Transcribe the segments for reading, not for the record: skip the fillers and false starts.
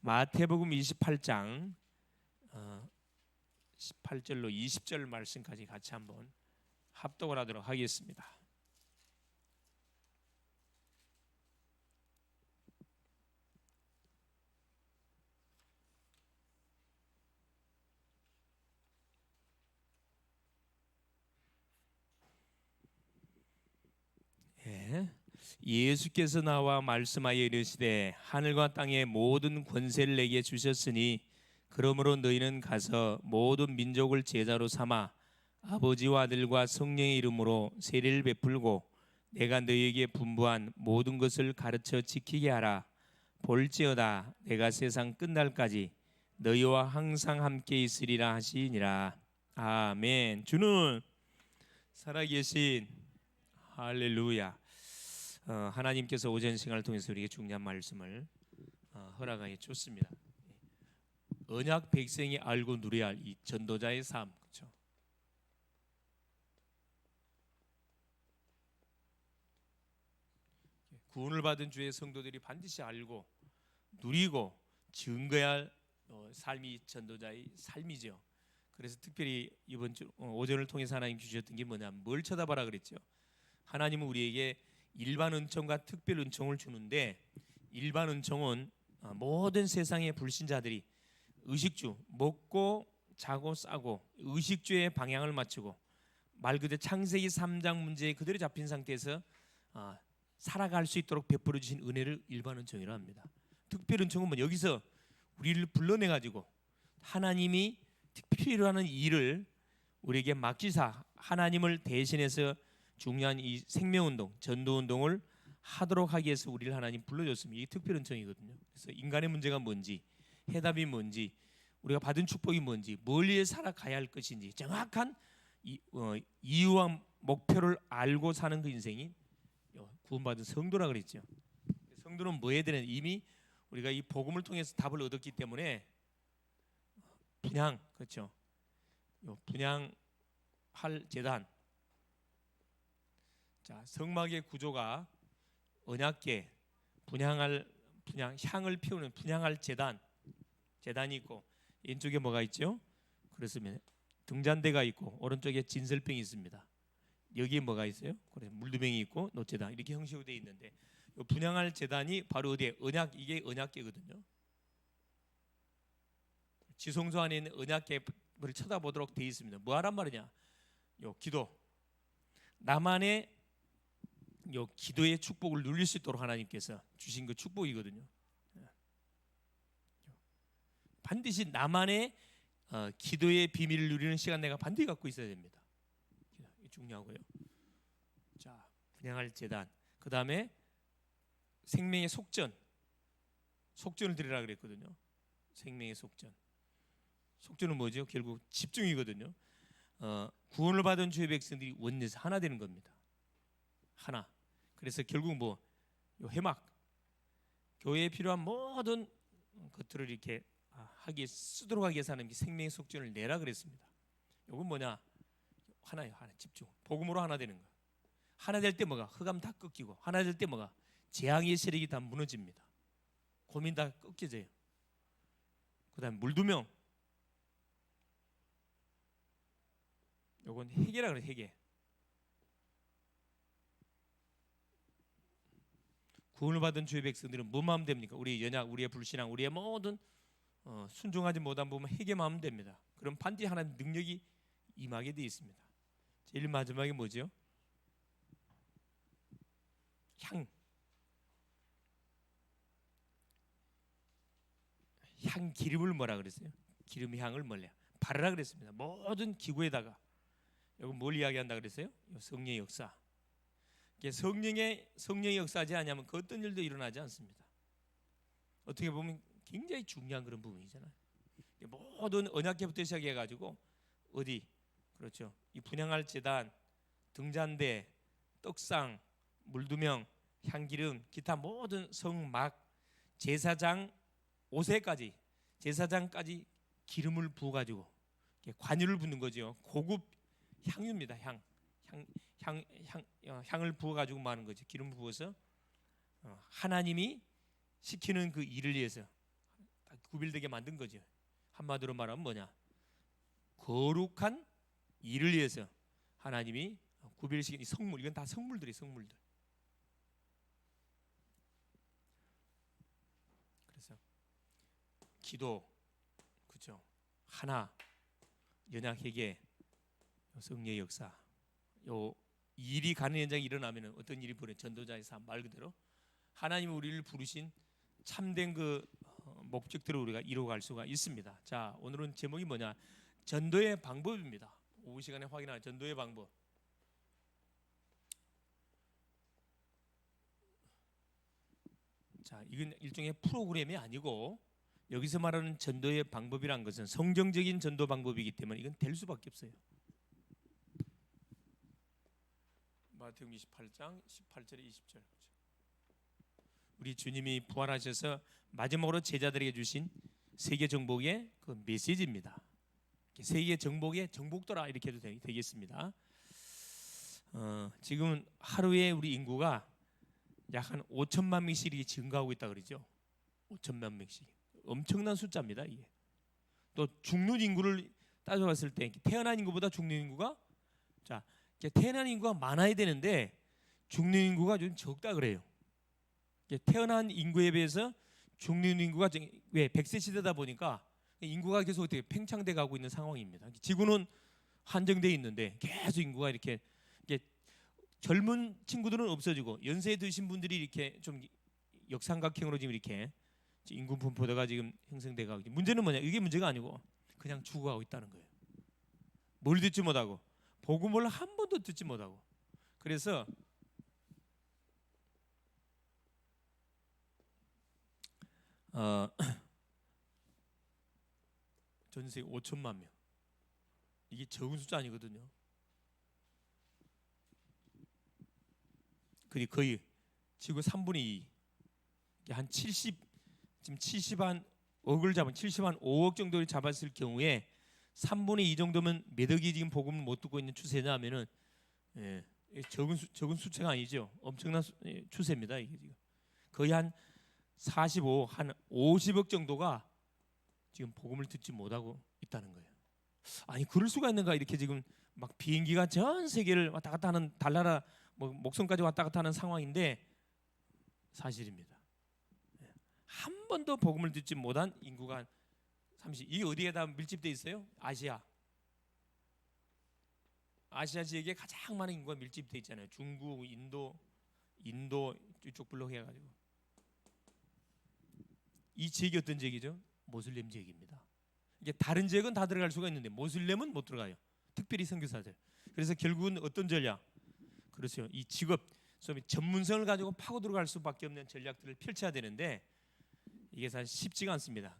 마태복음 28장 18절로 20절 말씀까지 같이 한번 합독을 하도록 하겠습니다. 예수께서 나와 말씀하여 이르시되 하늘과 땅의 모든 권세를 내게 주셨으니 그러므로 너희는 가서 모든 민족을 제자로 삼아 아버지와 아들과 성령의 이름으로 세례를 베풀고 내가 너희에게 분부한 모든 것을 가르쳐 지키게 하라. 볼지어다 내가 세상 끝날까지 너희와 항상 함께 있으리라 하시니라. 아멘. 주는 살아계신 할렐루야. 하나님께서 오전 시간을 통해서 우리에게 중요한 말씀을 허락하여 줬습니다. 언약 백성이 알고 누려야 할 이 전도자의 삶, 그렇죠? 구원을 받은 주의 성도들이 반드시 알고 누리고 증거해야 할 삶이 전도자의 삶이죠. 그래서 특별히 이번 주 오전을 통해서 하나님 주셨던 게 뭐냐면 뭘 쳐다봐라 그랬죠. 하나님은 우리에게 일반 은총과 특별 은총을 주는데 일반 은총은 모든 세상의 불신자들이 의식주 먹고 자고 싸고 의식주의 방향을 맞추고 말 그대로 창세기 3장 문제에 그대로 잡힌 상태에서 살아갈 수 있도록 베풀어 주신 은혜를 일반 은총이라 합니다. 특별 은총은 뭐 여기서 우리를 불러내 가지고 하나님이 특별히 하는 일을 우리에게 맡기사 하나님을 대신해서 중요한 이 생명운동, 전도운동을 하도록 하기 위해서 우리를 하나님 불러줬습니다. 이게 특별 은총이거든요. 그래서 인간의 문제가 뭔지, 해답이 뭔지, 우리가 받은 축복이 뭔지, 뭘 위해 살아가야 할 것인지 정확한 이유와 목표를 알고 사는 그 인생이 구원받은 성도라 그랬죠. 성도는 뭐 해야 되는 이미 우리가 이 복음을 통해서 답을 얻었기 때문에 분향, 그렇죠. 분향할 제단. 자, 성막의 구조가 언약궤, 향을 피우는 분향할 제단이 있고 왼쪽에 뭐가 있죠? 그렇습니다. 등잔대가 있고 오른쪽에 진설병이 있습니다. 여기에 뭐가 있어요? 그래서 물두병이 있고 노제단 이렇게 형식으로 되어 있는데 분향할 제단이 바로 어디에 이게 언약궤거든요. 지성소 안에 있는 언약궤를 쳐다보도록 되어 있습니다. 뭐 하란 말이냐? 기도. 나만의 기도의 축복을 누릴 수 있도록 하나님께서 주신 그 축복이거든요. 반드시 나만의 기도의 비밀을 누리는 시간 내가 반드시 갖고 있어야 됩니다. 이게 중요하고요. 자, 분향할 제단. 그 다음에 생명의 속전을 드리라 그랬거든요. 생명의 속전은 뭐죠? 결국 집중이거든요. 구원을 받은 주의 백성들이 원내에서 하나 되는 겁니다. 하나. 그래서 결국 회막 교회에 필요한 모든 것들을 이렇게 쓰도록 하기 위해서 하는 생명의 속전을 내라 그랬습니다. 이건 뭐냐? 하나 집중. 복음으로 하나 되는 거. 하나 될 때 흑암 다 꺾이고 하나 될 때 재앙의 세력이 다 무너집니다. 고민 다 꺾여져요. 그다음에 물두명. 이건 회개라 그래. 회개. 구원을 받은 주의 백성들은 뭐 마음 됩니까? 우리의 연약, 우리의 불신앙, 우리의 모든 순종하지 못한 부분 회개 마음 됩니다. 그럼 반드시 하나님 능력이 임하게 되어 있습니다. 제일 마지막에 뭐죠? 향 기름을 뭐라 그랬어요? 기름 향을 바르라 그랬습니다. 모든 기구에다가. 이건 뭘 이야기한다 그랬어요? 성령의 역사. 성령의 역사하지 않으면 그 어떤 일도 일어나지 않습니다. 어떻게 보면 굉장히 중요한 그런 부분이잖아요. 모든 언약궤부터 시작해가지고 그렇죠. 이 분향할 제단, 등잔대, 떡상, 물두명, 향기름, 기타 모든 성막, 제사장 제사장까지 기름을 부어가지고 관유를 붓는 거죠. 고급 향유입니다. 향을 부어가지고 뭐 하는 거죠. 기름 부어서 하나님이 시키는 그 일을 위해서 구별되게 만든 거죠. 한마디로 말하면 뭐냐? 거룩한 일을 위해서 하나님이 구별시킨 이 성물, 이건 다 성물들이 성물들. 그래서 기도, 그죠? 하나, 연약회개, 성령의 역사, 요 일이 가는 현장에 일어나면 어떤 일이 벌어요? 전도자의 삶, 말 그대로 하나님이 우리를 부르신 참된 그 목적대로 우리가 이루어갈 수가 있습니다. 자, 오늘은 제목이 뭐냐? 전도의 방법입니다. 오후 시간에 확인할 전도의 방법. 자, 이건 일종의 프로그램이 아니고 여기서 말하는 전도의 방법이란 것은 성경적인 전도 방법이기 때문에 이건 될 수밖에 없어요. 마태복음 28장 18절에 20절. 우리 주님이 부활하셔서 마지막으로 제자들에게 주신 세계 정복의 그 메시지입니다. 세계 정복의 정복도라 이렇게 해도 되겠습니다. 지금 하루에 우리 인구가 약 한 5천만 명씩 증가하고 있다 그러죠. 5천만 명씩. 엄청난 숫자입니다. 이게. 또 죽는 인구를 따져봤을 때 태어난 인구보다 죽는 인구가 자 태어난 인구가 많아야 되는데 죽는 인구가 좀 적다 그래요. 태어난 인구에 비해서 죽는 인구가 왜 100세 시대다 보니까 인구가 계속 어떻게 팽창돼 가고 있는 상황입니다. 지구는 한정돼 있는데 계속 인구가 이렇게 젊은 친구들은 없어지고 연세 드신 분들이 이렇게 좀 역삼각형으로 지금 이렇게 인구 분포도가 지금 형성돼 가고 문제는 뭐냐? 이게 문제가 아니고 그냥 죽어가고 있다는 거예요. 뭘 듣지 못하고 복음을 한 번도 듣지 못하고 그래서 전 세계 5천만 명 이게 적은 숫자 아니거든요. 그리 거의 지구 3분의 2, 한 70, 지금 70한 억을 잡은 70한 5억 정도를 잡았을 경우에 3분의 2 정도면 몇 억이 지금 복음을 못 듣고 있는 추세냐면은 적은 수치가 아니죠. 엄청난 추세입니다. 이게 지금 거의 한 45, 한 50억 정도가 지금 복음을 듣지 못하고 있다는 거예요. 아니 그럴 수가 있는가? 이렇게 지금 막 비행기가 전 세계를 왔다 갔다 하는 달나라 목성까지 왔다 갔다 하는 상황인데 사실입니다. 한 번도 복음을 듣지 못한 인구가 30. 이게 어디에다 밀집돼 있어요? 아시아 지역에 가장 많은 인구가 밀집돼 있잖아요. 중국, 인도 이쪽 블록 해가지고 이 지역이 어떤 지역이죠? 모슬렘 지역입니다. 이게 다른 지역은 다 들어갈 수가 있는데 모슬렘은 못 들어가요. 특별히 선교사들. 그래서 결국은 어떤 전략? 그렇죠. 이 직업, 전문성을 가지고 파고 들어갈 수밖에 없는 전략들을 펼쳐야 되는데 이게 사실 쉽지가 않습니다.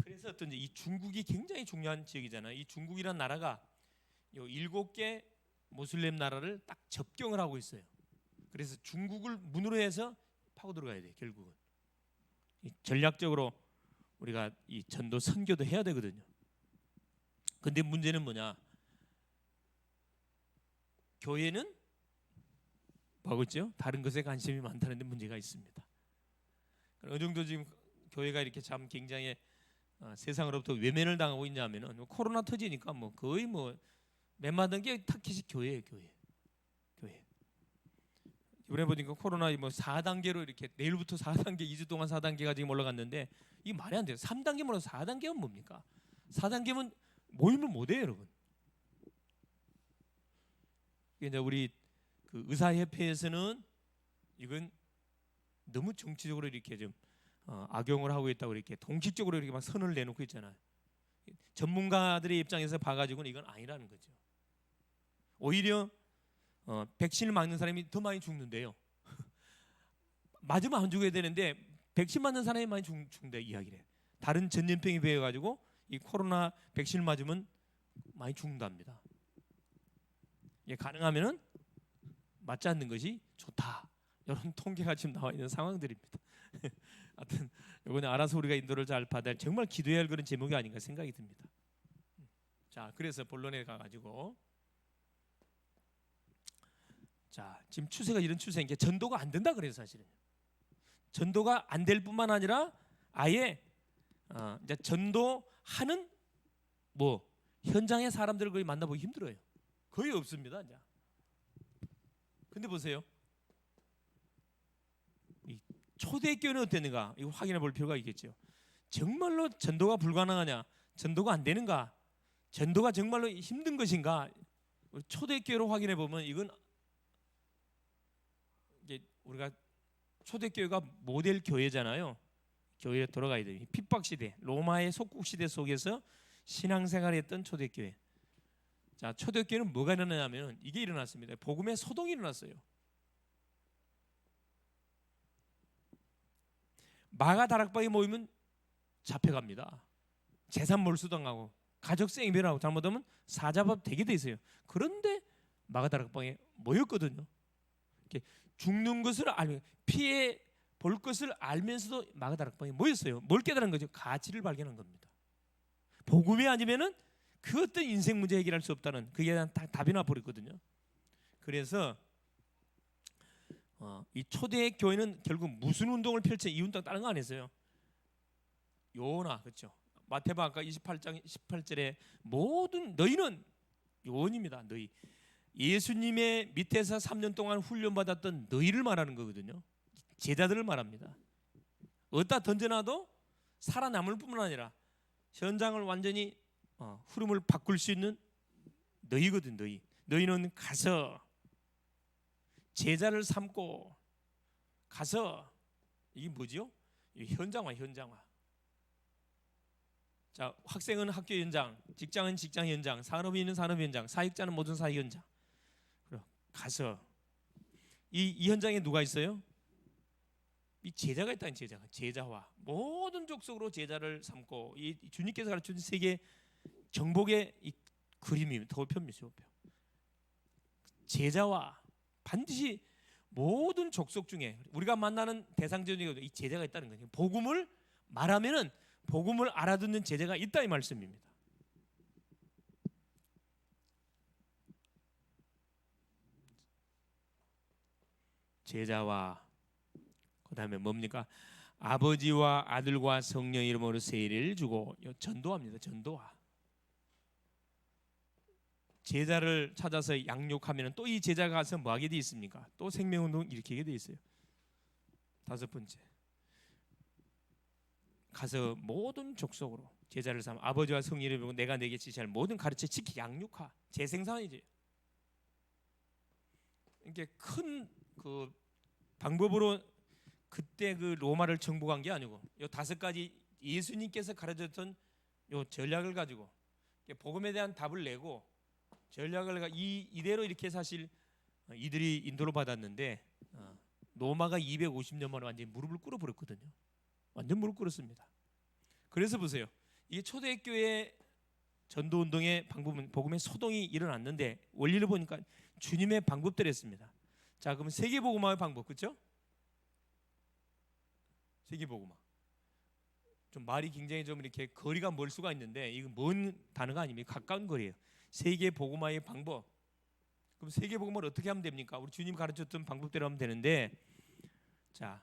그래서 어떤지 이 중국이 굉장히 중요한 지역이잖아요. 이 중국이란 나라가 요 7개 모슬렘 나라를 딱 접경을 하고 있어요. 그래서 중국을 문으로 해서 파고 들어가야 돼. 결국은 전략적으로 우리가 이 전도 선교도 해야 되거든요. 근데 문제는 뭐냐? 교회는 뭐하고 있죠? 다른 것에 관심이 많다는데 문제가 있습니다. 어느 정도 지금 교회가 이렇게 참 굉장히 세상으로부터 외면을 당하고 있냐면은 코로나 터지니까 거의 맨마당 게 타깃이 교회예요. 교회. 이번에 보니까 코로나 4단계로 이렇게 내일부터 4단계 2주 동안 4단계가 지금 올라갔는데 이게 말이 안 돼요. 3단계면 4단계면 뭡니까? 4단계면 모임을 못 해요, 여러분. 이제 우리 그 의사협회에서는 이건 너무 정치적으로 이렇게 좀 악용을 하고 있다고 이렇게 공식적으로 이렇게 막 선을 내놓고 있잖아요. 전문가들의 입장에서 봐가지고는 이건 아니라는 거죠. 오히려 백신을 맞는 사람이 더 많이 죽는데요. 맞으면 안 죽어야 되는데 백신 맞는 사람이 많이 죽는다 이야기를 해요. 다른 전염병에 비해 가지고 이 코로나 백신을 맞으면 많이 죽는답니다. 이게 가능하면은 맞지 않는 것이 좋다. 이런 통계가 지금 나와 있는 상황들입니다. 하여튼 이거는 알아서 우리가 인도를 잘 받아야 정말 기도해야 할 그런 제목이 아닌가 생각이 듭니다. 자, 그래서 본론에 가가지고 자 지금 추세가 이런 추세인 게 전도가 안 된다 그래서 사실은 전도가 안 될 뿐만 아니라 아예 이제 전도하는 뭐 현장의 사람들을 거의 만나보기 힘들어요. 거의 없습니다. 이제. 근데 보세요. 이 초대교회는 어땠는가? 이거 확인해 볼 필요가 있겠죠. 정말로 전도가 불가능하냐? 전도가 안 되는가? 전도가 정말로 힘든 것인가? 초대교회로 확인해 보면 이건 이게 우리가 초대교회가 모델 교회잖아요. 교회에 돌아가야 돼요. 핍박 시대, 로마의 속국 시대 속에서 신앙생활했던 초대교회. 자, 초대교회는 뭐가 일어나냐면 이게 일어났습니다. 복음의 소동이 일어났어요. 마가 다락방에 모이면 잡혀갑니다. 재산 몰수당하고 가족 생멸하고 잘못하면 사자밥 되게 돼 있어요. 그런데 마가 다락방에 모였거든요. 죽는 것을 알면 피해 볼 것을 알면서도 마가 다락방에 모였어요. 뭘 깨달은 거죠? 가치를 발견한 겁니다. 복음이 아니면은 그 어떤 인생 문제 해결할 수 없다는 그게 대한 답이 나버렸거든요. 그래서 이 초대 교회는 결국 무슨 운동을 펼쳐? 이 운동 다른 거 안 했어요. 요나 그렇죠. 마태복음 아까 28장 18절에 모든 너희는 요원입니다. 너희 예수님의 밑에서 3년 동안 훈련받았던 너희를 말하는 거거든요. 제자들을 말합니다. 어디다 던져놔도 살아남을 뿐만 아니라 현장을 완전히 흐름을 바꿀 수 있는 너희거든. 너희는 가서 제자를 삼고 가서 이게 뭐지요? 현장화. 자, 학생은 학교 현장, 직장은 직장 현장, 산업인은 산업 현장, 사역자는 모든 사역 현장. 가서 이 현장에 누가 있어요? 이 제자가 있다는 제자화. 모든 족속으로 제자를 삼고 이 주님께서 가르쳐준 세계 정복의 이 그림이 도표입니다. 제자화. 반드시 모든 족속 중에 우리가 만나는 대상전이 이 제자가 있다는 거예요. 복음을 말하면은 복음을 알아듣는 제자가 있다 이 말씀입니다. 제자와 그다음에 뭡니까? 아버지와 아들과 성령 이름으로 세례를 주고 전도합니다. 전도화. 제자를 찾아서 양육하면 또 이 제자가 가서 뭐 하게 돼 있습니까? 또 생명운동 일으키게 돼 있어요. 다섯 번째, 가서 모든 족속으로 제자를 삼아 아버지와 성령을 보고 내가 내게 지시할 모든 가르쳐 지키 양육하. 재생산이지. 이게 큰 그 방법으로 그때 그 로마를 정복한 게 아니고 요 다섯 가지 예수님께서 가르쳤던 요 전략을 가지고 복음에 대한 답을 내고 전략을 이대로 이렇게 사실 이들이 인도를 받았는데 로마가 250년 만에 완전히 무릎을 꿇어버렸거든요. 완전 무릎 꿇었습니다. 그래서 보세요. 이게 초대교회 전도운동의 방법은 복음의 소동이 일어났는데 원리를 보니까 주님의 방법대로였습니다. 자, 그럼 세계복음화의 방법, 그렇죠? 세계복음화. 좀 말이 굉장히 좀 이렇게 거리가 멀 수가 있는데 이건 먼 단어가 아닙니다. 가까운 거리예요. 세계복음화의 방법. 그럼 세계복음화를 어떻게 하면 됩니까? 우리 주님 가르쳤던 방법대로 하면 되는데, 자,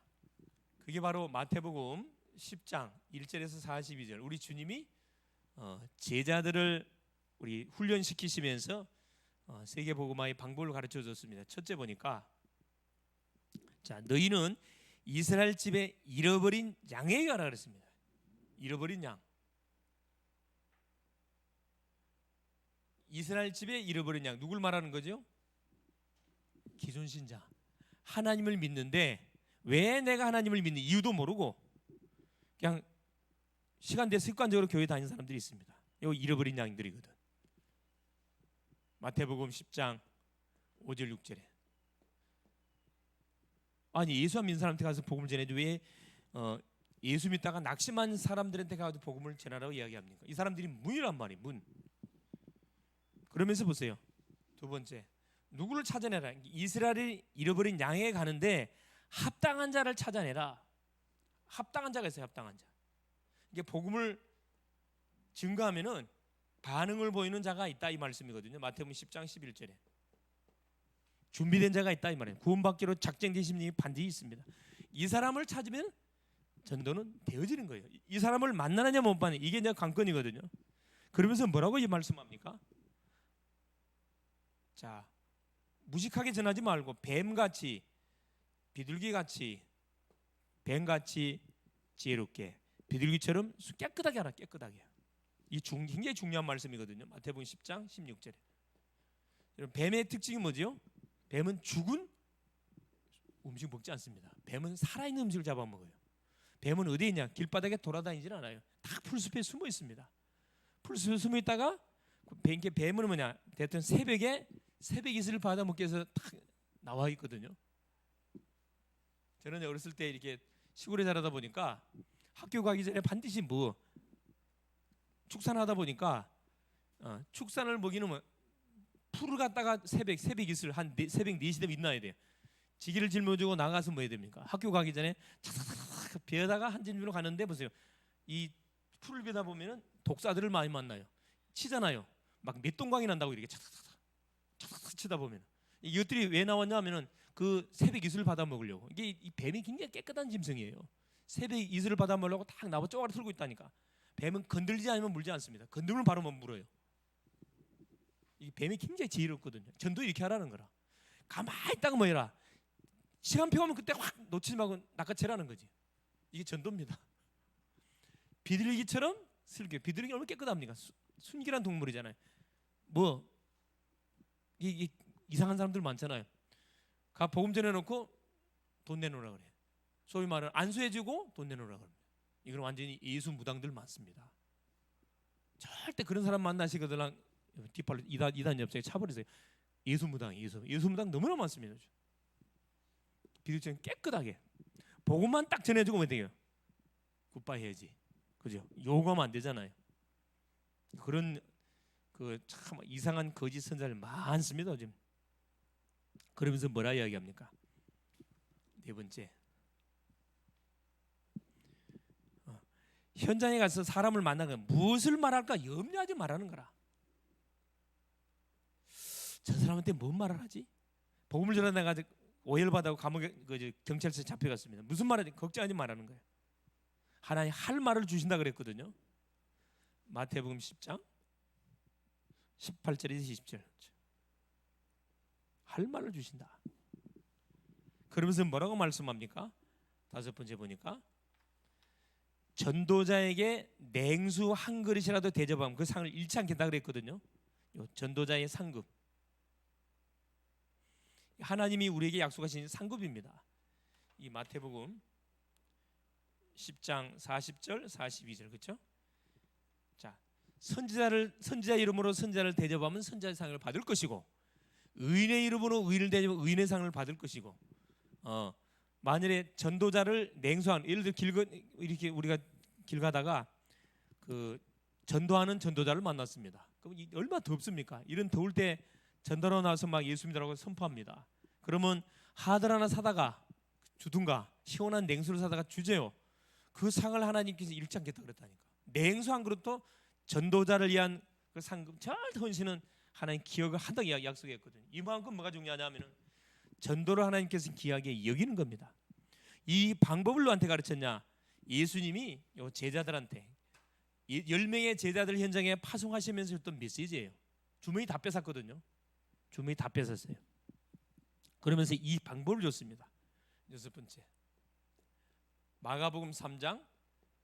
그게 바로 마태복음 10장 1절에서 42절. 우리 주님이 제자들을 우리 훈련시키시면서 세계복음화의 방법을 가르쳐 줬습니다. 첫째 보니까, 자, 너희는 이스라엘 집에 잃어버린 양에게 가라 그랬습니다. 잃어버린 양. 이스라엘 집에 잃어버린 양. 누굴 말하는 거죠? 기존 신자. 하나님을 믿는데 왜 내가 하나님을 믿는 이유도 모르고 그냥 시간 돼 습관적으로 교회 다니는 사람들이 있습니다. 이거 잃어버린 양들이거든. 마태복음 10장 5절 6절에 아니 예수 안 믿는 사람한테 가서 복음을 전해도 왜 예수 믿다가 낙심한 사람들한테 가서 복음을 전하라고 이야기합니까? 이 사람들이 문이란 말이에요. 문. 그러면서 보세요. 두 번째, 누구를 찾아내라. 이스라엘이 잃어버린 양에게 가는데 합당한 자를 찾아내라. 합당한 자가 있어요. 합당한 자. 이게 복음을 증거하면은 반응을 보이는 자가 있다 이 말씀이거든요. 마태복음 10장 11절에 준비된 자가 있다 이 말이에요. 구원받기로 작정되신 분이 반드시 있습니다. 이 사람을 찾으면 전도는 되어지는 거예요. 이 사람을 만나느냐 못 만나느냐 이게 이제 관건이거든요. 그러면서 뭐라고 이 말씀합니까? 자, 무식하게 전하지 말고 뱀같이, 비둘기같이, 뱀같이 지혜롭게, 비둘기처럼 깨끗하게 하라. 깨끗하게. 이 굉장히 중요한 말씀이거든요. 마태복음 10장 16절에. 여러분, 뱀의 특징이 뭐죠? 뱀은 죽은 음식 먹지 않습니다. 뱀은 살아있는 음식을 잡아먹어요. 뱀은 어디에 있냐? 길바닥에 돌아다니질 않아요. 다 풀숲에 숨어 있습니다. 풀숲에 숨어 있다가 뱀은 뭐냐? 대부분 새벽에 새벽 이슬을 받아먹기 위해서 딱 나와 있거든요. 저는 어렸을 때 이렇게 시골에 자라다 보니까 학교 가기 전에 반드시 축산하다 보니까 축산을 먹이는 풀을 갖다가 새벽 이슬 새벽 4시 되면 있나야 돼요. 지기를 짊어지고 나가서 뭐 해야 됩니까? 학교 가기 전에 차사삭 베어다가 한 진으로 가는데 보세요. 이 풀을 베다 보면은 독사들을 많이 만나요. 치잖아요. 막 맷동강이 난다고 이렇게 차사삭 치다 보면 이것들이 왜 나왔냐면은 그 새벽 이슬을 받아 먹으려고. 이게 이 뱀이 굉장히 깨끗한 짐승이에요. 새벽 이슬을 받아 먹으려고 딱 나무 쪼가리 틀고 있다니까. 뱀은 건들지 않으면 물지 않습니다. 건들면 바로 못 물어요. 이 뱀이 굉장히 지혜롭거든요. 전도 이렇게 하라는 거라. 가만히 있다가 뭐 해라. 시간표 오면 그때 확 놓치지 말고 낚아채라는 거지. 이게 전도입니다. 비둘기처럼 슬기. 비둘기 얼마나 깨끗합니까? 순결한 동물이잖아요. 이 이상한 사람들 많잖아요. 가 복음 전해놓고 돈 내놓으라 그래. 소위 말하는 안수해주고 돈 내놓으라 그래. 이건 완전히 예수 무당들 많습니다. 절대 그런 사람 만나시거든 뒷발로 이단 옆자에 차버리세요. 예수 무당 너무나 많습니다. 비둘기처럼 깨끗하게 복음만 딱 전해주고 뭐 돼요? 굿바이 해야지. 그죠? 요구하면 안 되잖아요. 그런 참 이상한 거짓 선자들 많습니다 지금. 그러면서 뭐라 이야기합니까? 네 번째, 현장에 가서 사람을 만나면 무엇을 말할까 염려하지 말라는 거라. 저 사람한테 뭔 말을 하지? 복음을 전하다가 오해를 받아고 감옥에 경찰서에 잡혀갔습니다. 무슨 말을 걱정하지 말라는 거예요. 하나님 할 말을 주신다 그랬거든요. 마태복음 10장 18절에서 20절. 할 말을 주신다. 그러면서 뭐라고 말씀합니까? 다섯 번째 보니까 전도자에게 냉수 한 그릇이라도 대접하면 그 상을 잃지 않겠다 그랬거든요. 전도자의 상급. 하나님이 우리에게 약속하신 상급입니다. 이 마태복음 10장 40절 42절 그렇죠? 자, 선지자 이름으로 선지자를 대접하면 선지자의 상을 받을 것이고 의인의 이름으로 의인을 대접하면 의인의 상을 받을 것이고 만일에 전도자를 냉소한 예를 들어 이렇게 우리가 길 가다가 그 전도하는 전도자를 만났습니다. 그럼 얼마나 덥습니까? 이런 더울 때 전도로 나와서 막 예수 믿으라고 선포합니다. 그러면 하들 하나 사다가 주든가 시원한 냉수를 사다가 주제요. 그 상을 하나님께서 잃지 않겠다 그랬다니까. 냉수 한 그릇도 전도자를 위한 그 상급 절대 헌신은 하나님 기억을 한다고 약속했거든요. 이만큼 뭐가 중요하냐면은 전도를 하나님께서 귀하게 여기는 겁니다. 이 방법을 누구한테 가르쳤냐? 예수님이 제자들한테 10명의 제자들 현장에 파송하시면서 했던 메시지예요. 주머니 다 뺏었거든요. 주머니 다 뺏었어요. 그러면서 이 방법을 줬습니다. 여섯 번째, 마가복음 3장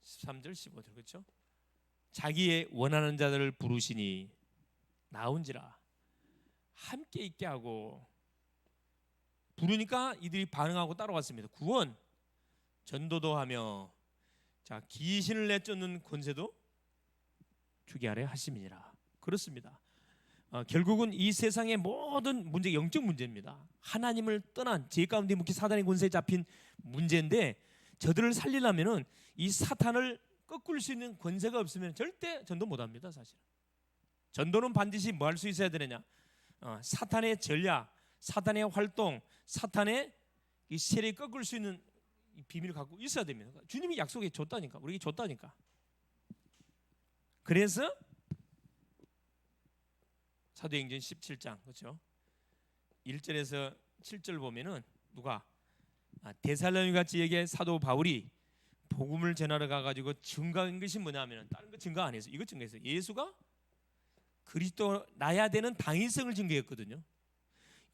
13절 15절 그렇죠? 자기의 원하는 자들을 부르시니 나온지라 함께 있게 하고 부르니까 이들이 반응하고 따라왔습니다. 구원, 전도도 하며 자 귀신을 내쫓는 권세도 주게 하려 하심이니라. 그렇습니다. 결국은 이 세상의 모든 문제 영적 문제입니다. 하나님을 떠난 죄 가운데 묵히 사단의 권세에 잡힌 문제인데 저들을 살리려면은 이 사탄을 꺾을 수 있는 권세가 없으면 절대 전도 못합니다. 사실 전도는 반드시 뭐 할 수 있어야 되느냐? 사탄의 전략, 사탄의 활동, 사탄의 이 세력을 꺾을 수 있는 이 비밀을 갖고 있어야 됩니다. 주님이 약속해 줬다니까, 우리에게 줬다니까. 그래서 사도행전 17장 그렇죠? 1절에서 7절 보면은 누가 데살로니가 지역의 사도 바울이 복음을 전하러 가가지고 증거한 것이 뭐냐면 다른 거 증거 안 해서 이것 증거했어요. 예수가 그리스도 나야 되는 당위성을 증거했거든요.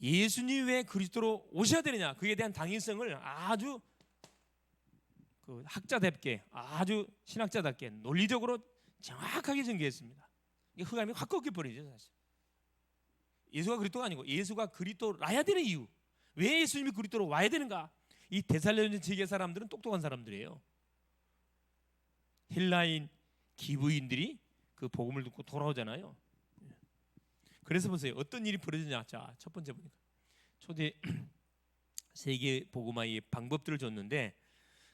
예수님 왜 그리스도로 오셔야 되느냐, 그에 대한 당위성을 아주 그 학자답게, 아주 신학자답게 논리적으로 정확하게 증거했습니다. 이게 흑암이 확 꺾여버리죠. 사실 예수가 그리스도가 아니고 예수가 그리스도라야 되는 이유, 왜 예수님이 그리스도로 와야 되는가. 이 데살로니가 지계 사람들은 똑똑한 사람들이에요. 헬라인 기브인들이 그 복음을 듣고 돌아오잖아요. 그래서 보세요, 어떤 일이 벌어지냐. 자, 첫 번째 보니까 초대 세계 복음화의 방법들을 줬는데,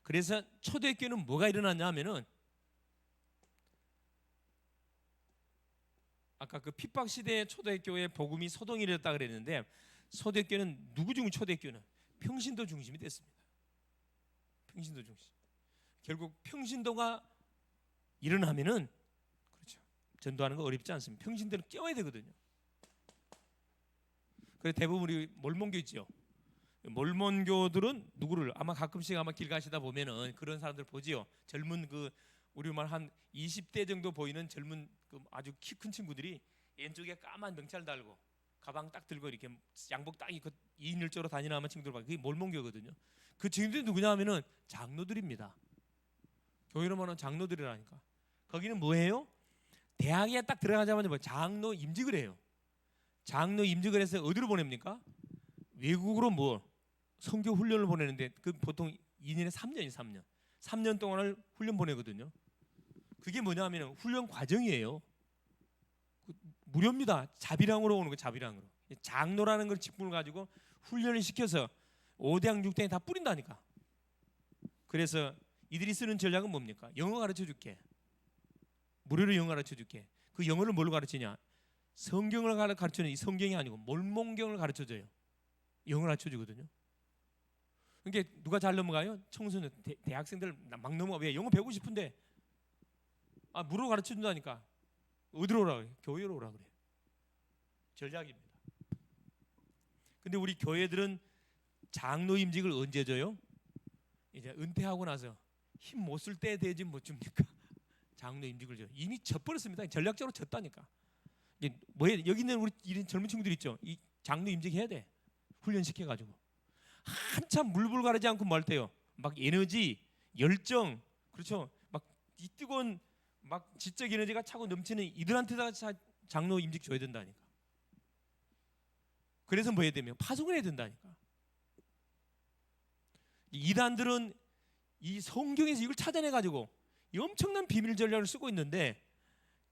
그래서 초대교회는 뭐가 일어났냐 하면은, 아까 그 핍박 시대의 초대교회 복음이 소동이 일었다 그랬는데, 초대교회는 누구 중에 초대교회는 평신도 중심이 됐습니다. 평신도 중심. 결국 평신도가 일어나면은, 그렇죠, 전도하는 거 어렵지 않습니다. 평신도는 껴야 되거든요. 그래서 대부분 우리 몰몬교 있죠. 몰몬교들은 누구를 아마 가끔씩 아마 길 가시다 보면은 그런 사람들 보지요. 젊은 그 우리말 한 20대 정도 보이는 젊은 그 아주 키 큰 친구들이 왼쪽에 까만 명찰 달고 가방 딱 들고 이렇게 양복 딱 입고 2인 1조로 다니는 아마 친구들 봐. 그게 몰몬교거든요. 그 친구들이 누구냐 하면은 장로들입니다. 교회로 말하면 장로들이라니까. 거기는 뭐예요? 대학에 딱 들어가자마자 뭐 장로 임직을 해요. 장로 임직을 해서 어디로 보냅니까? 외국으로 뭐 선교 훈련을 보내는데, 그 보통 2년에 3년이 3년. 3년 동안을 훈련 보내거든요. 그게 뭐냐면 훈련 과정이에요. 무료입니다. 자비랑으로 오는 거, 자비랑으로. 장로라는 걸 직분을 가지고 훈련을 시켜서 5대학 6대에 다 뿌린다니까. 그래서 이들이 쓰는 전략은 뭡니까? 영어 가르쳐 줄게. 무료로 영어 가르쳐 줄게. 그 영어를 뭘로 가르치냐? 성경을 가르치는 이 성경이 아니고 몰몬경을 가르쳐줘요. 영어를 가르쳐주거든요. 그러니까 누가 잘 넘어가요? 청소년, 대학생들 막 넘어가. 왜? 영어 배우고 싶은데 무료로 가르쳐준다니까. 어디로 오라 그래? 교회로 오라 그래. 전략입니다. 근데 우리 교회들은 장로 임직을 언제 줘요? 이제 은퇴하고 나서 힘 못 쓸 때 되지 못 줍니까? 장로 임직을 줘요. 이미 져버렸습니다. 전략적으로 졌다니까. 뭐해? 여기 있는 우리 이런 젊은 친구들 있죠. 이 장로 임직해야 돼. 훈련시켜가지고 한참 물불 가르지 않고 뭐 할 때요. 막 에너지, 열정, 그렇죠. 막 이 뜨거운 막 지적 에너지가 차고 넘치는 이들한테다 장로 임직 줘야 된다니까. 그래서 뭐 해야 되면 파송을 해야 된다니까. 이단들은 이 성경에서 이걸 찾아내가지고 이 엄청난 비밀 전략을 쓰고 있는데,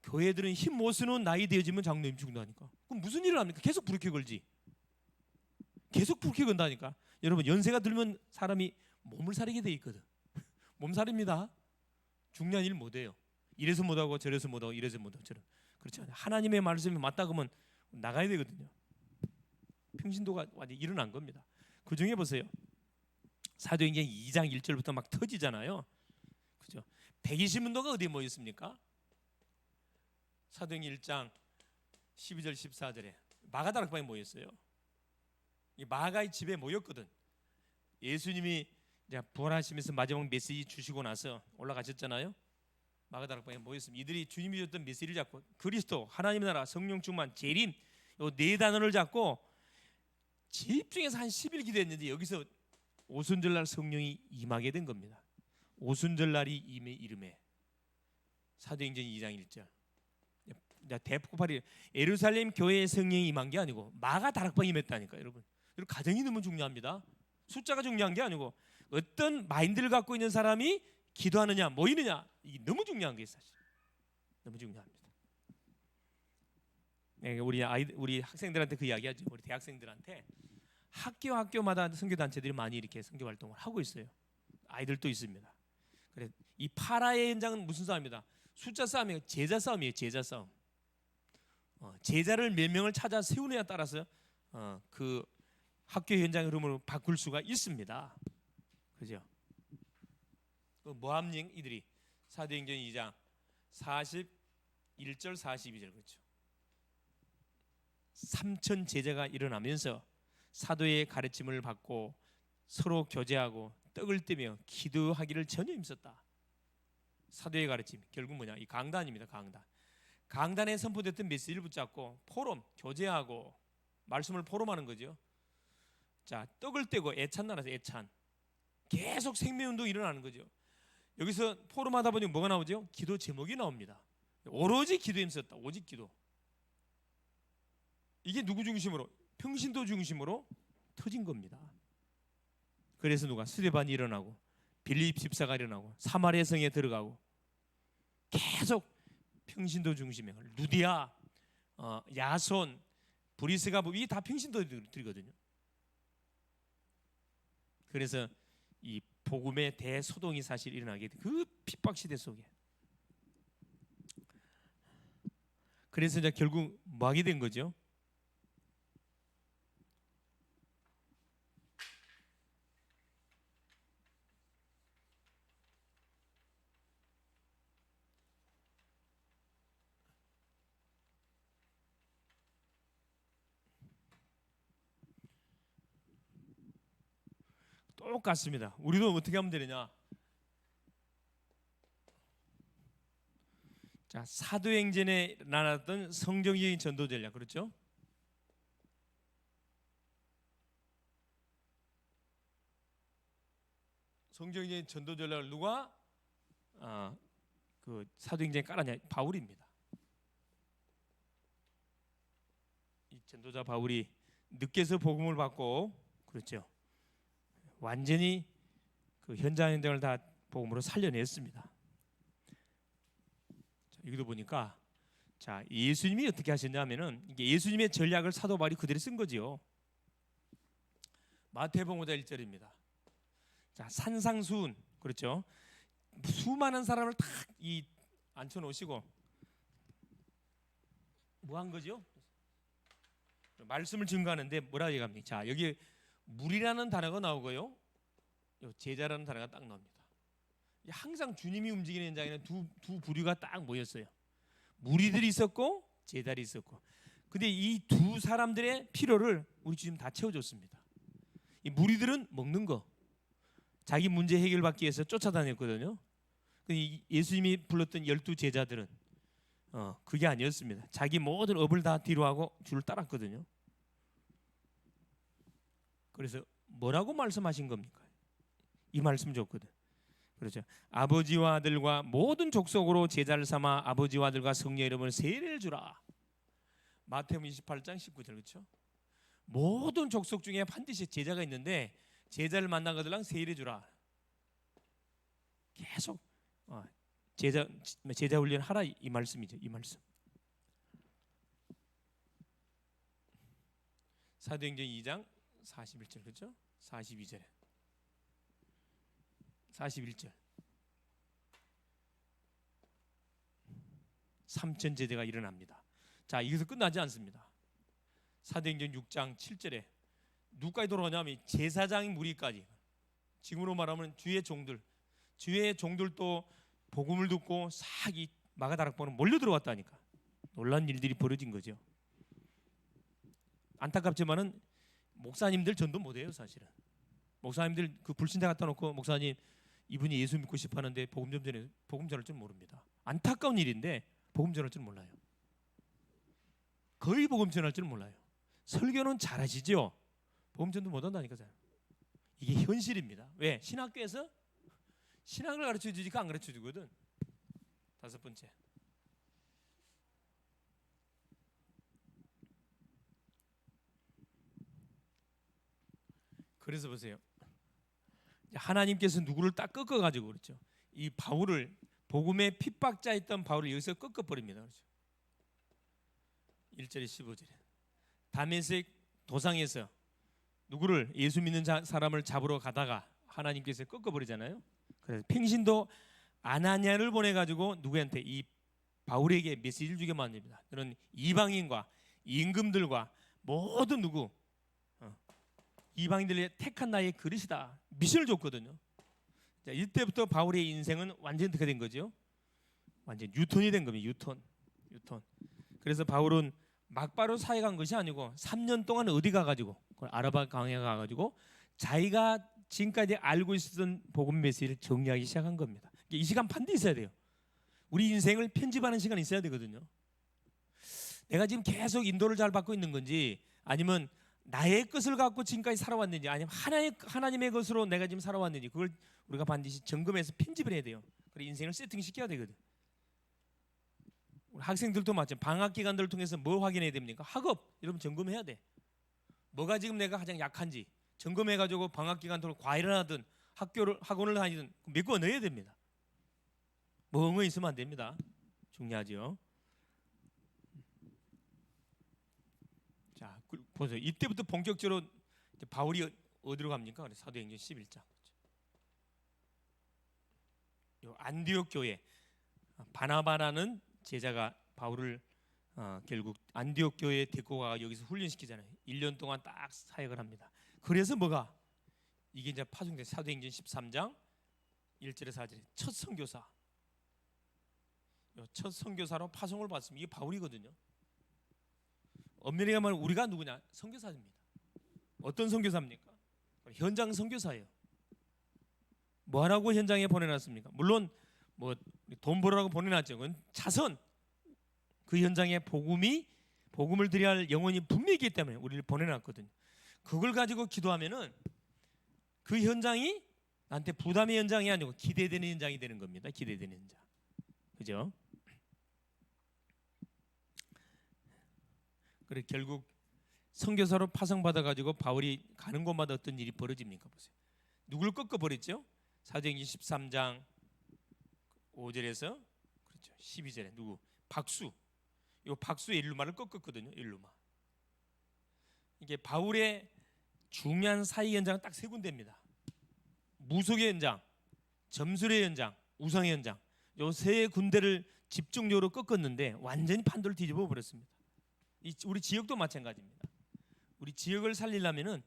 교회들은 힘 못 쓰는 나이 되어지면 장로 임직 준다니까. 그럼 무슨 일을 합니까? 계속 부르켜 걸지. 계속 부르켜 건다니까. 여러분, 연세가 들면 사람이 몸을 사리게 돼 있거든. 몸살입니다. 중요한 일 못해요. 이래서 못하고 저래서 못하고 이래서 못하고 저래. 그렇지 않아요. 하나님의 말씀이 맞다 그러면 나가야 되거든요. 평신도가 완전히 일어난 겁니다. 그 중에 보세요. 사도행전 2장 1절부터 막 터지잖아요. 그죠? 120문도가 어디에 모였습니까? 사도행전 1장 12절 14절에 마가다락방에 모였어요. 이 마가의 집에 모였거든. 예수님이 이제 부활하시면서 마지막 메시지 주시고 나서 올라가셨잖아요. 마가다락방에 모였습니다. 이들이 주님이 줬던 메시지를 잡고 그리스도, 하나님의 나라, 성령 충만, 재림, 이 네 단어를 잡고 집중해서 한 10일 기도했는데, 여기서 오순절날 성령이 임하게 된 겁니다. 오순절날이 이름에 사도행전 2장 1절. 대폭발이 예루살렘 교회의 성령이 임한 게 아니고 마가다락방에 임했다니까. 여러분 가정이 너무 중요합니다. 숫자가 중요한 게 아니고 어떤 마인드를 갖고 있는 사람이 기도하느냐 모이느냐, 이게 너무 중요한 게 사실. 너무 중요합니다. 네, 우리 학생들한테 그 이야기하죠. 우리 대학생들한테 학교마다 선교 단체들이 많이 이렇게 선교 활동을 하고 있어요. 아이들도 있습니다. 그래, 이 파라의 현장은 무슨 싸움이다? 숫자 싸움이에요. 제자 싸움이에요. 제자 싸움. 제자를 몇 명을 찾아 세우느냐에 따라서 그 학교 현장의 흐름을 바꿀 수가 있습니다. 그죠? 모함령 이들이 사도행전 2장 41절 42절 그렇죠. 3천 제자가 일어나면서 사도의 가르침을 받고 서로 교제하고 떡을 떼며 기도하기를 전혀 힘썼다. 사도의 가르침 결국 뭐냐? 이 강단입니다. 강단에 선포됐던 메시지를 붙잡고 포럼, 교제하고 말씀을 포럼하는 거죠. 자, 떡을 떼고 애찬 나라에서 애찬 계속 생명운동이 일어나는 거죠. 여기서 포럼하다 보니 뭐가 나오죠? 기도 제목이 나옵니다. 오로지 기도에 힘썼다. 오직 기도. 이게 누구 중심으로? 평신도 중심으로 터진 겁니다. 그래서 누가? 스데반이 일어나고 빌립 집사가 일어나고 사마리아 성에 들어가고 계속 평신도 중심에 루디아, 야손, 브리스가 이게 다 평신도들이거든요. 그래서 이 복음의 대소동이 사실 일어나게 돼. 그 핍박 시대 속에. 그래서 이제 결국 뭐 하게 된 거죠? 똑같습니다. 우리도 어떻게 하면 되느냐? 자, 사도행전에 나눴던 성경적인 전도 전략, 그렇죠? 성경적인 전도 전략을 누가 그 사도행전에 깔았냐? 바울입니다. 이 전도자 바울이 늦게서 복음을 받고, 그렇죠? 완전히 그 현장을 다 복음으로 살려냈습니다. 자, 여기도 보니까 자, 예수님이 어떻게 하셨냐면은 이게 예수님의 전략을 사도 바울이 그대로 쓴 거지요. 마태복음 5장 1절입니다. 자, 산상수훈, 그렇죠? 수많은 사람을 다 이 앉혀 놓으시고 뭐 한 거죠? 말씀을 증거하는데 뭐라고 얘기합니까? 자, 여기 물이라는 단어가 나오고요, 제자라는 단어가 딱 나옵니다. 항상 주님이 움직이는 현장에는 두 부류가 딱 모였어요. 무리들이 있었고 제자들이 있었고. 근데 이 두 사람들의 필요를 우리 주님 다 채워줬습니다. 이 무리들은 먹는 거, 자기 문제 해결받기 위해서 쫓아다녔거든요. 근데 예수님이 불렀던 12 제자들은 그게 아니었습니다. 자기 모든 업을 다 뒤로하고 주를 따랐거든요. 그래서 뭐라고 말씀하신 겁니까? 이 말씀 줬거든. 그렇죠. 아버지와 아들과 모든 족속으로 제자를 삼아 아버지와 아들과 성령 이름으로 세례를 주라. 마태복음 28장 19절, 그렇죠? 모든 족속 중에 반드시 제자가 있는데 제자를 만난 것들랑 세례 주라. 계속 제자 훈련 하라, 이 말씀이죠. 이 말씀. 사도행전 2장 41절, 그렇죠? 42절에 41절 3천 제자가 일어납니다. 자, 여기서 끝나지 않습니다. 사도행전 6장 7절에 누구까지 돌아오냐면 제사장인 무리까지, 지금으로 말하면 주의 종들도 복음을 듣고 싹 이 마가다락방으로 몰려 들어왔다니까. 놀란 일들이 벌어진 거죠. 안타깝지만은 목사님들 전도 못해요. 사실은 목사님들 그 불신자 갖다 놓고 목사님 이분이 예수 믿고 싶어하는데 복음 좀 전해, 복음 전할 줄 모릅니다. 안타까운 일인데 복음 전할 줄 몰라요. 거의 복음 전할 줄 몰라요. 설교는 잘하시죠. 복음 전도 못한다니까. 이게 현실입니다. 왜? 신학교에서 신학을 가르쳐주지가 안 가르쳐주거든. 다섯 번째, 그래서 보세요. 하나님께서 누구를 딱 꺾어가지고 그렇죠. 이 바울을, 복음의 핍박자였던 바울을 여기서 꺾어버립니다. 그렇죠. 1절에 15절에 다메섹 도상에서 누구를, 예수 믿는 사람을 잡으러 가다가 하나님께서 꺾어버리잖아요. 그래서 평신도 아나니아를 보내가지고 누구한테? 이 바울에게 메시지를 주게 만듭니다. 그런 이방인과 임금들과 모든 누구 이방인들의 택한 나의 그릇이다, 미션을 줬거든요. 자, 이때부터 바울의 인생은 완전히 어떻게 된 거죠? 완전 유턴이 된 겁니다. 유턴. 그래서 바울은 막바로 사회 간 것이 아니고 3년 동안 어디 가가지고 아라바 강에 가가지고 자기가 지금까지 알고 있었던 복음 메시지를 정리하기 시작한 겁니다. 이 시간 반드시 있어야 돼요. 우리 인생을 편집하는 시간이 있어야 되거든요. 내가 지금 계속 인도를 잘 받고 있는 건지, 아니면 나의 것을 갖고 지금까지 살아왔는지, 아니면 하나님의 것으로 내가 지금 살아왔는지, 그걸 우리가 반드시 점검해서 편집을 해야 돼요. 그리고 인생을 세팅시켜야 되거든. 우리 학생들도 마찬가지. 방학 기간들을 통해서 뭐 확인해야 됩니까? 학업 여러분 점검해야 돼. 뭐가 지금 내가 가장 약한지 점검해가지고 방학 기간 동안 과외를 하든 학원을 다니든 메꿔 넣어야 됩니다. 멍해 있으면 안 됩니다. 중요하죠. 자, 보세요. 이때부터 본격적으로 바울이 어디로 갑니까? 사도행전 11장. 안디옥 교회 바나바라는 제자가 바울을 결국 안디옥 교회에 데리고 가 여기서 훈련시키잖아요. 1년 동안 딱 사역을 합니다. 그래서 뭐가 이게 이제 파송된 사도행전 13장 1절에서 4절에 첫 선교사, 첫 선교사로 파송을 받습니다. 이게 바울이거든요. 엄밀히 말하면 우리가 누구냐? 선교사입니다. 어떤 선교사입니까? 현장 선교사예요. 뭐 하라고 현장에 보내놨습니까? 물론 뭐 돈 벌으라고 보내놨죠. 그건 자선. 그 현장에 복음을 드려야 할 영혼이 분명히 있기 때문에 우리를 보내놨거든요. 그걸 가지고 기도하면은 그 현장이 나한테 부담의 현장이 아니고 기대되는 현장이 되는 겁니다. 기대되는 현장. 그죠? 그래 결국 선교사로 파송받아 가지고 바울이 가는 곳마다 어떤 일이 벌어집니까? 보세요. 누굴 꺾어 버렸죠? 사도행전 13장 5절에서 그렇죠. 12절에 누구? 박수. 이 박수 엘루마를 꺾었거든요. 엘루마. 이게 바울의 중요한 사의 현장은 딱 세 군데입니다. 무속의 현장, 점술의 현장, 우상의 현장. 이 세 군데를 집중적으로 꺾었는데 완전히 판도를 뒤집어 버렸습니다. 우리 지역도 마찬가지입니다. 우리 지역을 살리려면은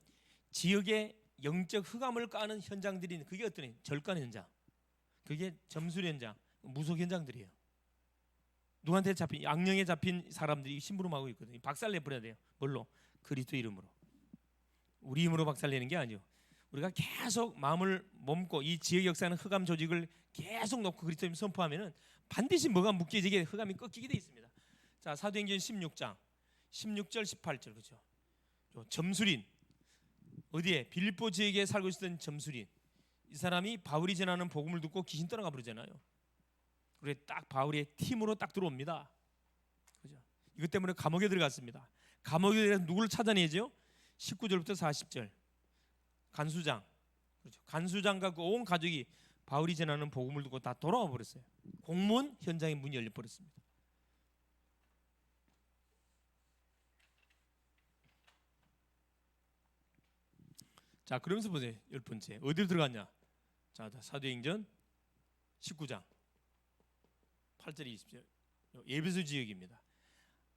지역의 영적 흑암을 까는 현장들이 그게 어떤 절간 현장, 그게 점술 현장, 무속 현장들이에요. 누구한테 잡힌 악령에 잡힌 사람들이 심부름하고 있거든요. 박살 내버려야 돼요. 뭘로? 그리스도 이름으로. 우리 힘으로 박살내는 게 아니요. 우리가 계속 마음을 몸고 이 지역 역사는 흑암 조직을 계속 놓고 그리스도 이름 선포하면은 반드시 뭐가 묶여지게 흑암이 꺾이게 돼 있습니다. 자, 사도행전 16장 16절 18절 그죠? 점술인 어디에? 빌립보 지역에 살고 있었던 점술인. 이 사람이 바울이 전하는 복음을 듣고 귀신 떠나가 버리잖아요. 그래 딱 바울의 팀으로 딱 들어옵니다. 그죠? 이것 때문에 감옥에 들어갔습니다. 감옥에 들어가서 누구를 찾아내죠? 19절부터 40절. 간수장. 그렇죠. 간수장과 그 온 가족이 바울이 전하는 복음을 듣고 다 돌아와 버렸어요. 공문 현장에 문이 열려 버렸습니다. 자, 그러면서 보세요. 10번째. 어디로 들어갔냐? 자, 사도행전 19장 8절 20절. 에베소 지역입니다.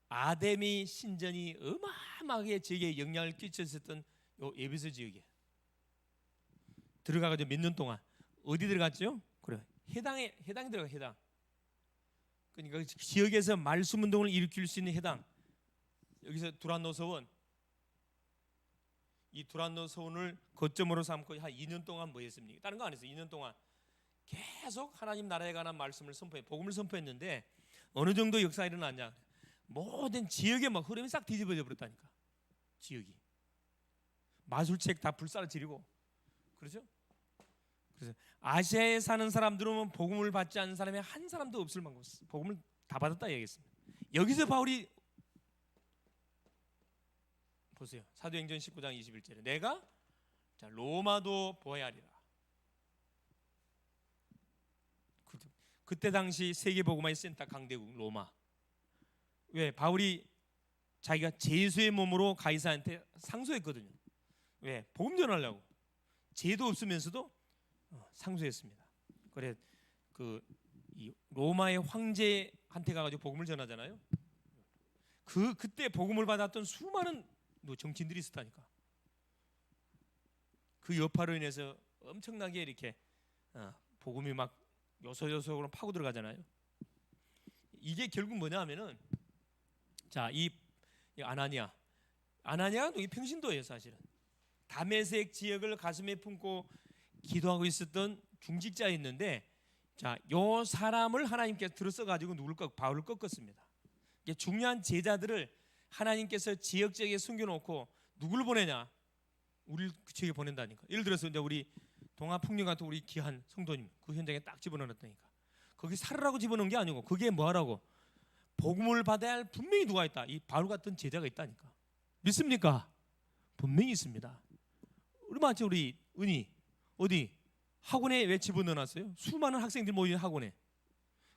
아데미 신전이 어마어마하게 지역에 영향을 끼쳤었던 요 에베소 지역에 들어가가지고 몇 년 동안 어디 들어갔죠? 그래 해당에 들어가 해당. 그러니까 지역에서 말씀 운동을 일으킬 수 있는 해당. 여기서 두란노 서원. 이 두란노 서원을 거점으로 삼고 한 2년 동안 뭐 했습니까? 다른 거 안 했어요. 2년 동안 계속 하나님 나라에 관한 말씀을 복음을 선포했는데 어느 정도 역사가 일어났냐? 모든 지역의 막 흐름이 싹 뒤집어져 버렸다니까. 지역이 마술책 다 불사르지르고 그렇죠? 그래서 아시아에 사는 사람들은 복음을 받지 않는 사람이 한 사람도 없을 만큼 복음을 다 받았다 얘기했습니다. 여기서 바울이 보세요. 사도행전 19장 21절에 내가 자 로마도 보아야 하리라. 그때 당시 세계복음화의 센터 강대국 로마. 왜? 바울이 자기가 제수의 몸으로 가이사한테 상소했거든요. 왜? 복음 전하려고. 죄도 없으면서도 상소했습니다. 그래 이 로마의 황제한테 가가지고 복음을 전하잖아요. 그때 복음을 받았던 수많은 정치인들이 있었다니까. 그 여파로 인해서 엄청나게 이렇게 복음이 막 요소요소로 파고 들어가잖아요. 이게 결국 뭐냐 하면은 자, 이 아나니아가 여기 평신도예요, 사실은. 다메섹 지역을 가슴에 품고 기도하고 있었던 중직자였는데, 자, 요 사람을 하나님께서 들어서 가지고 바울을 꺾었습니다. 중요한 제자들을 하나님께서 지역적에 숨겨놓고 누구를 보내냐? 우리를 그 지역에 보낸다니까. 예를 들어서 이제 우리 동아풍령 같은 우리 귀한 성도님 그 현장에 딱 집어넣었다니까. 거기 살으라고 집어넣은 게 아니고 그게 뭐하라고? 복음을 받아야 할 분명히 누가 있다. 이 바울 같은 제자가 있다니까. 믿습니까? 분명히 있습니다. 얼마 전에 우리 은희 어디 학원에 왜 집어넣어놨어요? 수많은 학생들 모이는 학원에.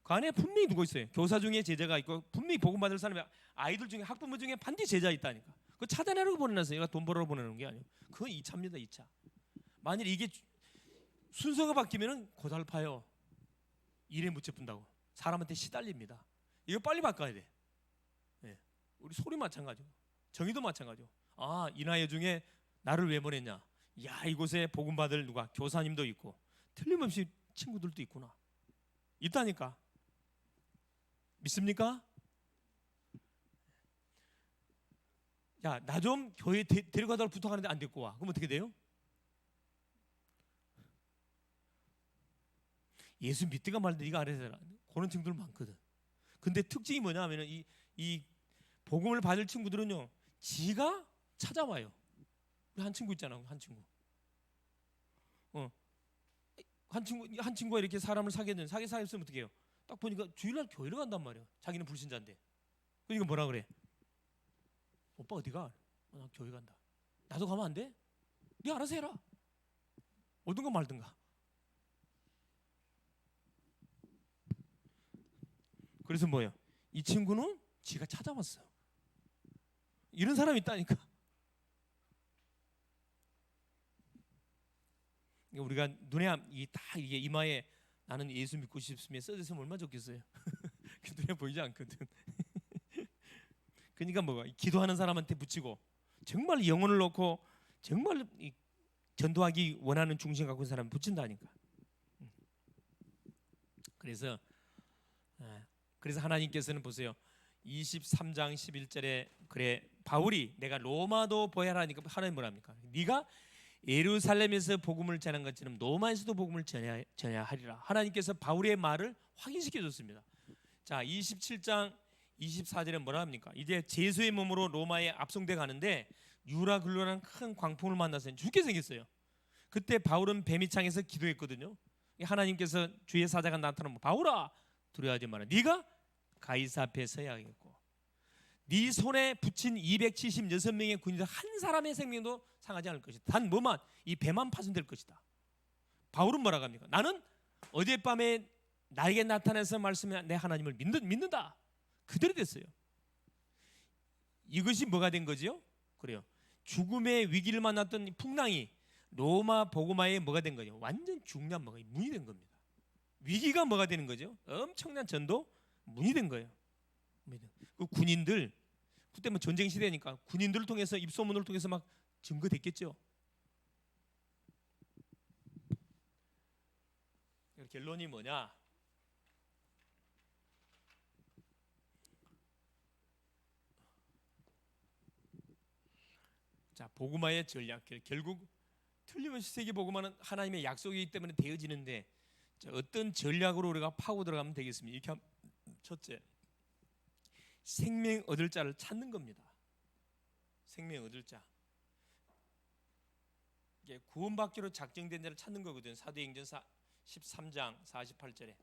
그 안에 분명히 누구 있어요? 교사 중에 제자가 있고 분명히 복음 받을 사람이 아이들 중에 학부모 중에 반드시 제자 있다니까. 그거 찾아내라고 보내놨어요. 얘가 돈 벌으러 보내는 게 아니에요. 그건 2차입니다. 2차. 만일 이게 순서가 바뀌면은 고달파요. 일에 묻혀뿐다고 사람한테 시달립니다. 이거 빨리 바꿔야 돼. 네. 우리 소리 마찬가지고 정의도 마찬가지고. 아, 이나여 중에 나를 왜 보냈냐? 야, 이곳에 복음 받을 누가 교사님도 있고 틀림없이 친구들도 있구나. 있다니까. 믿습니까? 야, 나 좀 교회 데려가달라고 부탁하는데 안 데리고 와. 그럼 어떻게 돼요? 예수 믿다가 말든 네가 안 해서 그런 친구들 많거든. 근데 특징이 뭐냐 하면은 이 복음을 받을 친구들은요, 지가 찾아와요. 한 친구 있잖아. 한 친구가 이렇게 사람을 사귀었는데 사귀었으면 어떻게 해요? 딱 보니까 주일날 교회를 간단 말이야. 자기는 불신자인데. 그러니까 뭐라 그래? 오빠 어디 가? 나 교회 간다. 나도 가면 안 돼? 네 알아서 해라. 오든가 말든가. 그래서 뭐예요? 이 친구는 지가 찾아왔어. 이런 사람이 있다니까. 우리가 눈에 다 이게 이마에 나는 예수 믿고 싶으면 써졌으면 얼마나 좋겠어요. 눈에 보이지 않거든. 그러니까 뭐가 기도하는 사람한테 붙이고 정말 영혼을 놓고 정말 전도하기 원하는 중심 갖고 있는 사람 붙인다니까. 그래서 하나님께서는 보세요. 23장 11절에 그래 바울이 내가 로마도 보야 하니까 하나님 뭐랍니까? 네가 예루살렘에서 복음을 전한 것처럼 로마에서도 복음을 전해야 하리라. 하나님께서 바울의 말을 확인시켜 줬습니다. 자, 27장 24절에 뭐라 합니까? 이제 제수의 몸으로 로마에 압송돼 가는데 유라글로라는 큰 광풍을 만나서 죽게 생겼어요. 그때 바울은 뱀이창에서 기도했거든요. 하나님께서 주의 사자가 나타나면 바울아 두려워하지 마라. 네가 가이사 앞에 서야 하겠고 네 손에 붙인 276명의 군인들 한 사람의 생명도 상하지 않을 것이다. 단 뭐만 이 배만 파손될 것이다. 바울은 뭐라고 합니까? 나는 어젯밤에 나에게 나타나서 말씀해 내 하나님을 믿는다. 그대로 됐어요. 이것이 뭐가 된 거지요? 그래요. 죽음의 위기를 만났던 풍랑이 로마 복음화에 뭐가 된 거죠? 완전 중요한 뭐가 문이 된 겁니다. 위기가 뭐가 되는 거죠? 엄청난 전도 문이 된 거예요. 그 군인들 그때 뭐 전쟁 시대니까 군인들을 통해서 입소문을 통해서 막 증거됐겠죠. 결론이 뭐냐? 자, 복음화의 전략 결국 틀림없이 세계 복음화는 하나님의 약속이기 때문에 되어지는데 자, 어떤 전략으로 우리가 파고 들어가면 되겠습니까? 이렇게 첫째, 생명 얻을 자를 찾는 겁니다. 생명 얻을 자. 이게 구원받기로 작정된 자를 찾는 거거든. 사도행전 13장 48절에.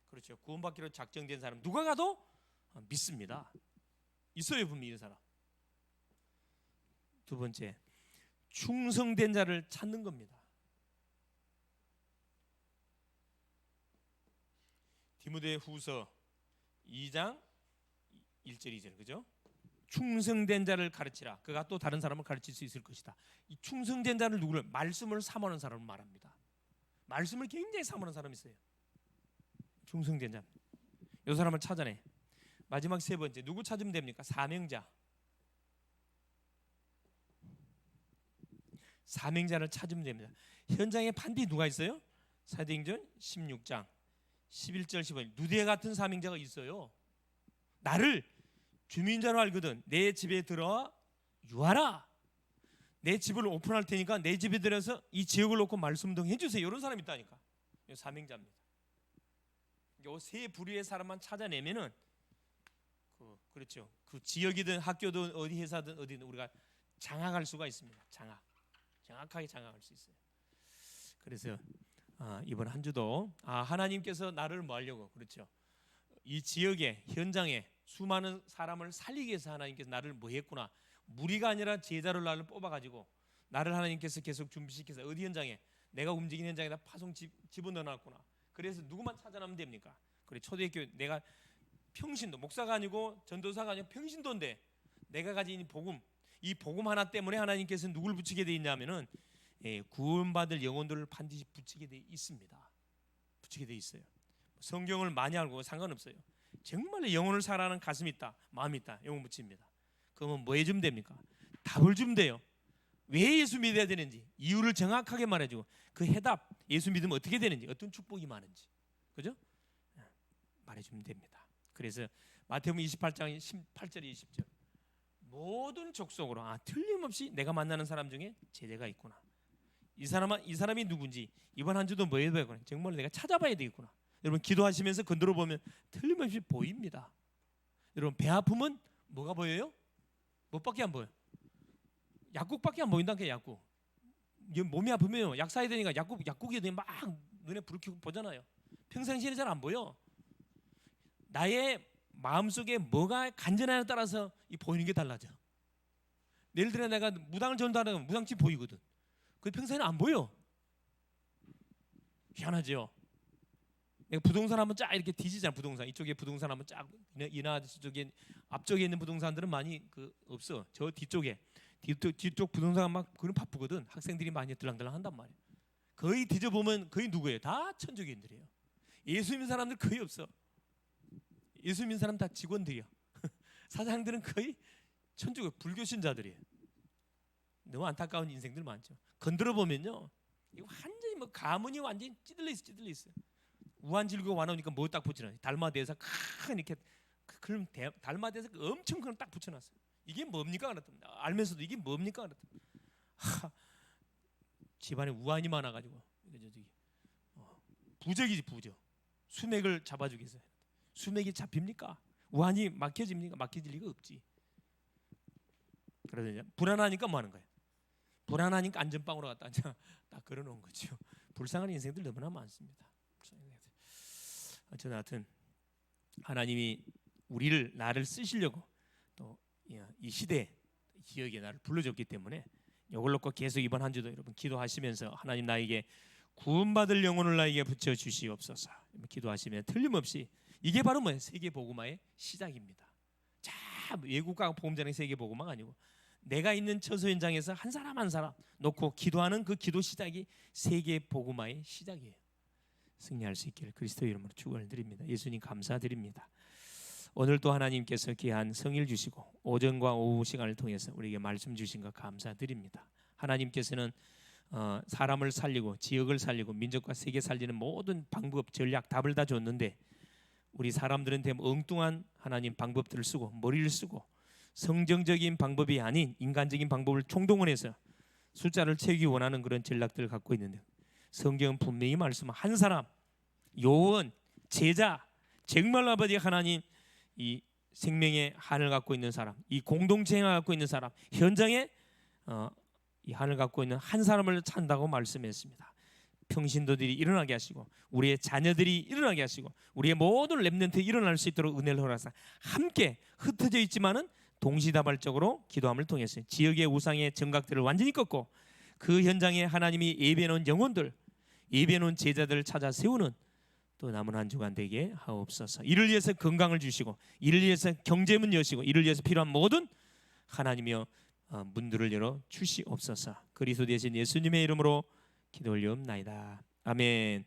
그렇죠. 구원받기로 작정된 사람 누가 가도 믿습니다. 있어요, 분명히 이런 사람. 두 번째, 충성된 자를 찾는 겁니다. 디모데후서 2장 1절 2절 그죠? 충성된 자를 가르치라. 그가 또 다른 사람을 가르칠 수 있을 것이다. 이 충성된 자를 누구를? 말씀을 사모하는 사람을 말합니다. 말씀을 굉장히 사모하는 사람이 있어요. 충성된 자. 이 사람을 찾아내. 마지막 세 번째, 누구 찾으면 됩니까? 사명자. 사명자를 찾으면 됩니다. 현장에 반드시 누가 있어요? 사도행전 16장 11절 15절 누대 같은 사명자가 있어요. 나를 주민자로 알거든 내 집에 들어와 유하라. 내 집을 오픈할 테니까 내 집에 들어서 이 지역을 놓고 말씀동 해주세요. 이런 사람이 있다니까. 사명자입니다. 요 세 부류의 사람만 찾아내면은 그렇죠. 그 지역이든 학교든 어디 회사든 어디든 우리가 장악할 수가 있습니다. 정확하게 장악할 수 있어요. 그래서 이번 한 주도 하나님께서 나를 뭐 하려고, 그렇죠, 이 지역에 현장에 수많은 사람을 살리기 위해서 하나님께서 나를 뭐 했구나. 무리가 아니라 제자로 나를 뽑아가지고 나를 하나님께서 계속 준비시켜서 어디 현장에, 내가 움직이는 현장에다 파송 집어넣어놨구나. 그래서 누구만 찾아내면 됩니까? 그래, 초대교회 내가 평신도, 목사가 아니고 전도사가 아니고 평신도인데 내가 가진 이 복음 하나 때문에 하나님께서 누굴 붙이게 돼 있냐면은 구원받을 영혼들을 반드시 붙이게 돼 있습니다. 붙이게 돼 있어요. 성경을 많이 알고 상관없어요. 정말 영혼을 사랑하는 가슴이 있다, 마음이 있다, 영혼 붙입니다. 그러면 뭐 해주면 됩니까? 답을 주면 돼요. 왜 예수 믿어야 되는지 이유를 정확하게 말해주고 그 해답, 예수 믿으면 어떻게 되는지, 어떤 축복이 많은지, 그죠? 말해주면 됩니다. 그래서 마태복음 28장 18절에 20절, 모든 족속으로 틀림없이 내가 만나는 사람 중에 제자가 있구나. 이 사람이 누군지 이번 한 주도 뭐 해야 되겠구나. 정말 내가 찾아봐야 되겠구나. 여러분 기도하시면서 건드려 보면 틀림없이 보입니다. 여러분 배 아프면 뭐가 보여요? 뭐밖에 안 보여? 약국밖에 안 보인다니까. 약국. 몸이 아프면 약 사야 되니까 약국에 막 눈에 불을 켜고 보잖아요. 평상시에는 잘 안 보여. 나의 마음속에 뭐가 간절하냐에 따라서 이 보이는 게 달라져. 예를 들어 내가 무당을 전도하면 무당집 보이거든. 그 평소에는 안 보여. 희한하죠. 내가 부동산 한번 쫙 이렇게 뒤지잖아. 부동산 이쪽에 부동산 한번 쫙, 이나 저쪽에 앞쪽에 있는 부동산들은 많이 없어. 저 뒤쪽 부동산 막 그런 바쁘거든. 학생들이 많이 들랑들랑 한단 말이야. 거의 뒤져보면 거의 누구예요? 다 천주교인들이에요. 예수 믿는 사람들 거의 없어. 예수 믿는 사람 다 직원들이야. 사장들은 거의 천주교 불교 신자들이에요. 너무 안타까운 인생들 많죠. 건드려 보면요, 이거 완전히 뭐 가문이 완전히 찌들려 있어. 우한질교 와놓으니까 뭐 딱 붙여놨어. 달마대에서 큰 이렇게 그럼 달마대에서 엄청 큰 딱 붙여놨어. 이게 뭡니까 그랬더니 알면서도 이게 뭡니까 그랬더니 집안에 우한이 많아가지고 부적이지 부적. 수맥을 잡아주기 위해서. 수맥이 잡힙니까? 우한이 막혀집니까? 막혀질 리가 없지. 그러더니 불안하니까 뭐 하는 거예요? 불안하니까 안전빵으로 갖다 딱 걸어놓은 거죠. 불쌍한 인생들 너무나 많습니다. 어쨌든 하나님이 나를 쓰시려고 또 이 시대 지역에 나를 불러줬기 때문에 이걸 놓고 계속 이번 한 주도 여러분 기도하시면서 하나님 나에게 구원받을 영혼을 나에게 붙여 주시옵소서 기도하시면 틀림없이 이게 바로 뭐예요? 세계 복음화의 시작입니다. 자, 외국과 복음자랑 세계 복음화가 아니고 내가 있는 처소 현장에서 한 사람 한 사람 놓고 기도하는 그 기도 시작이 세계 복음화의 시작이에요. 승리할 수 있기를 그리스도의 이름으로 축원을 드립니다. 예수님 감사드립니다. 오늘 또 하나님께서 귀한 성일 주시고 오전과 오후 시간을 통해서 우리에게 말씀 주신 것 감사드립니다. 하나님께서는 사람을 살리고 지역을 살리고 민족과 세계 살리는 모든 방법, 전략, 답을 다 줬는데 우리 사람들은 대부분 엉뚱한 하나님 방법들을 쓰고 머리를 쓰고 성정적인 방법이 아닌 인간적인 방법을 총동원해서 숫자를 채우기 원하는 그런 전략들을 갖고 있는데 성경은 분명히 말씀한 한 사람, 요원, 제자, 정말 아버지 하나님 이 생명의 한을 갖고 있는 사람, 이 공동체를 갖고 있는 사람, 현장에 이 한을 갖고 있는 한 사람을 찬다고 말씀했습니다. 평신도들이 일어나게 하시고 우리의 자녀들이 일어나게 하시고 우리의 모든 렘넌트 일어날 수 있도록 은혜를 허락하사 함께 흩어져 있지만은 동시다발적으로 기도함을 통해서 지역의 우상의 정각들을 완전히 꺾고 그 현장에 하나님이 예배해놓은 영혼들, 예배해놓은 제자들을 찾아 세우는 또 남은 한 주간 되게 하옵소서. 이를 위해서 건강을 주시고 이를 위해서 경제문 여시고 이를 위해서 필요한 모든 하나님이여 문들을 열어 주시옵소서. 그리스도 되신 예수님의 이름으로 기도 올리옵나이다. 아멘.